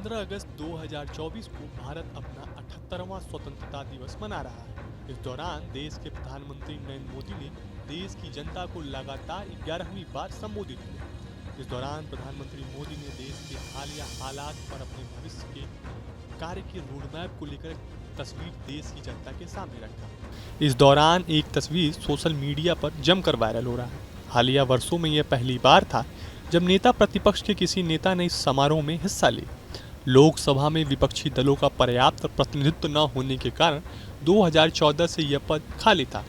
15 अगस्त 2024 को भारत अपना 78वां स्वतंत्रता दिवस मना रहा है। इस दौरान देश के प्रधानमंत्री नरेंद्र मोदी ने देश की जनता को लगातार 11वीं बार संबोधित किया। इस दौरान प्रधानमंत्री मोदी ने देश के हालिया हालात और अपने भविष्य के कार्य के रोडमैप को लेकर तस्वीर देश की जनता के सामने रखा। इस दौरान एक तस्वीर सोशल मीडिया पर जमकर वायरल हो रहा है। हालिया वर्षों में यह पहली बार था जब नेता प्रतिपक्ष के किसी नेता ने इस समारोह में हिस्सा लिया। लोकसभा में विपक्षी दलों का पर्याप्त प्रतिनिधित्व न होने के कारण 2014 से यह पद खाली था।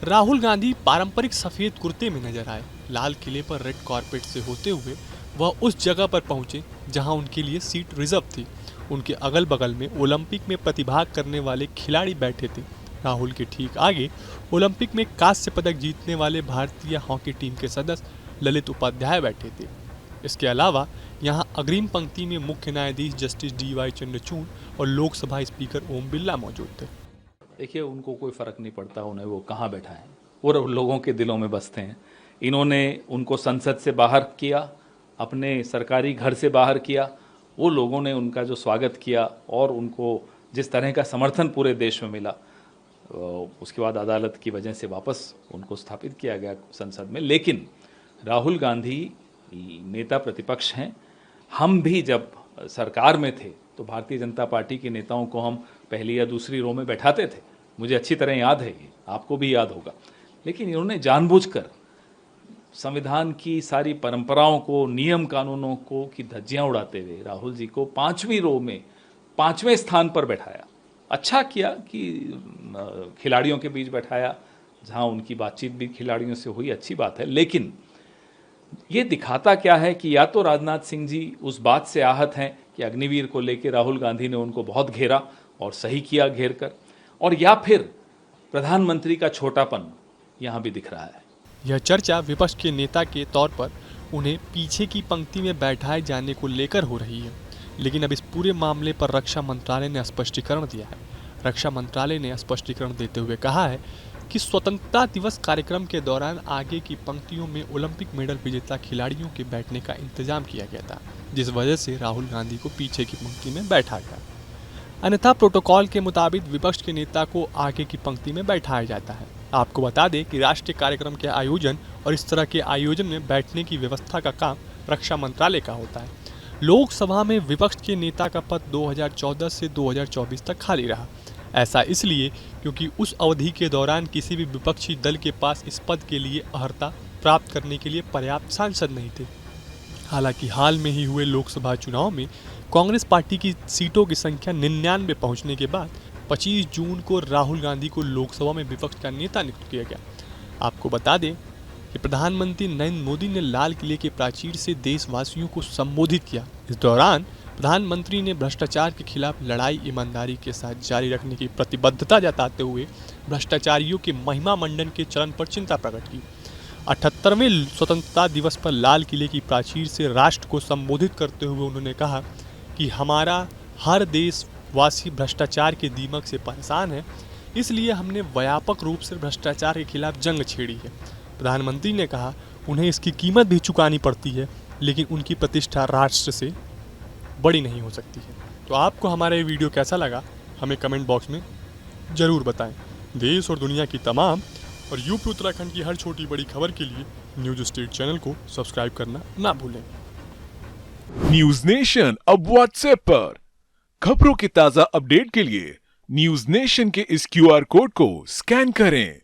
राहुल गांधी पारंपरिक सफेद कुर्ते में नजर आए। लाल किले पर रेड कारपेट से होते हुए वह उस जगह पर पहुंचे जहां उनके लिए सीट रिजर्व थी। उनके अगल बगल में ओलंपिक में प्रतिभाग करने वाले खिलाड़ी बैठे थे। राहुल के ठीक आगे ओलंपिक में कांस्य पदक जीतने वाले भारतीय हॉकी टीम के सदस्य ललित उपाध्याय बैठे थे। इसके अलावा यहां अग्रिम पंक्ति में मुख्य न्यायाधीश जस्टिस DY चंद्रचूड़ और लोकसभा स्पीकर ओम बिरला मौजूद थे। देखिए, उनको कोई फ़र्क नहीं पड़ता उन्हें वो कहाँ बैठा है, वो लोगों के दिलों में बसते हैं। इन्होंने उनको संसद से बाहर किया, अपने सरकारी घर से बाहर किया। वो लोगों ने उनका जो स्वागत किया और उनको जिस तरह का समर्थन पूरे देश में मिला, उसके बाद अदालत की वजह से वापस उनको स्थापित किया गया संसद में। लेकिन राहुल गांधी नेता प्रतिपक्ष हैं। हम भी जब सरकार में थे तो भारतीय जनता पार्टी के नेताओं को हम पहली या दूसरी रो में बैठाते थे। मुझे अच्छी तरह याद है, ये आपको भी याद होगा। लेकिन इन्होंने जानबूझकर संविधान की सारी परंपराओं को, नियम कानूनों को की धज्जियां उड़ाते हुए राहुल जी को 5वीं रो में 5वें स्थान पर बैठाया। अच्छा किया कि खिलाड़ियों के बीच बैठाया, जहां उनकी बातचीत भी खिलाड़ियों से हुई, अच्छी बात है। लेकिन ये दिखाता क्या है कि या तो राजनाथ सिंह जी उस बात से आहत हैं कि अग्निवीर को लेकर राहुल गांधी ने उनको बहुत घेरा और सही किया घेर कर, और या फिर प्रधानमंत्री का छोटापन यहाँ भी दिख रहा है। यह चर्चा विपक्ष के नेता के तौर पर उन्हें पीछे की पंक्ति में बैठाए जाने को लेकर हो रही है। लेकिन अब इस पूरे मामले पर रक्षा मंत्रालय ने स्पष्टीकरण दिया है। रक्षा मंत्रालय ने स्पष्टीकरण देते हुए कहा है कि स्वतंत्रता दिवस कार्यक्रम के दौरान आगे की पंक्तियों में ओलंपिक मेडल विजेता खिलाड़ियों के बैठने का इंतजाम किया गया था, जिस वजह से राहुल गांधी को पीछे की पंक्ति में बैठा गया। अन्यथा प्रोटोकॉल के मुताबिक विपक्ष के नेता को आगे की पंक्ति में बैठाया जाता है। आपको बता दें कि राष्ट्रीय कार्यक्रम के आयोजन और इस तरह के आयोजन में बैठने की व्यवस्था का काम रक्षा मंत्रालय का होता है। लोकसभा में विपक्ष के नेता का पद 2014 से 2024 तक खाली रहा। ऐसा इसलिए क्योंकि उस अवधि के दौरान किसी भी विपक्षी दल के पास इस पद के लिए अर्हता प्राप्त करने के लिए पर्याप्त सांसद नहीं थे। हालांकि हाल में ही हुए लोकसभा चुनाव में कांग्रेस पार्टी की सीटों की संख्या 99 पहुंचने के बाद 25 जून को राहुल गांधी को लोकसभा में विपक्ष का नेता नियुक्त किया गया। आपको बता दें कि प्रधानमंत्री नरेंद्र मोदी ने लाल किले के प्राचीर से देशवासियों को संबोधित किया। इस दौरान प्रधानमंत्री ने भ्रष्टाचार के खिलाफ लड़ाई ईमानदारी के साथ जारी रखने की प्रतिबद्धता जताते हुए भ्रष्टाचारियों के महिमा मंडन के चलन पर चिंता प्रकट की। 78वें स्वतंत्रता दिवस पर लाल किले की प्राचीर से राष्ट्र को संबोधित करते हुए उन्होंने कहा कि हमारा हर देशवासी भ्रष्टाचार के दीमक से परेशान है, इसलिए हमने व्यापक रूप से भ्रष्टाचार के खिलाफ जंग छेड़ी है। प्रधानमंत्री ने कहा उन्हें इसकी कीमत भी चुकानी पड़ती है, लेकिन उनकी प्रतिष्ठा राष्ट्र से बड़ी नहीं हो सकती है। तो आपको हमारा ये वीडियो कैसा लगा हमें कमेंट बॉक्स में ज़रूर बताएं। देश और दुनिया की तमाम और यूपी उत्तराखंड की हर छोटी बड़ी खबर के लिए न्यूज स्टेट चैनल को सब्सक्राइब करना ना भूलें। न्यूज नेशन अब व्हाट्सएप पर खबरों के ताजा अपडेट के लिए न्यूज नेशन के इस QR कोड को स्कैन करें।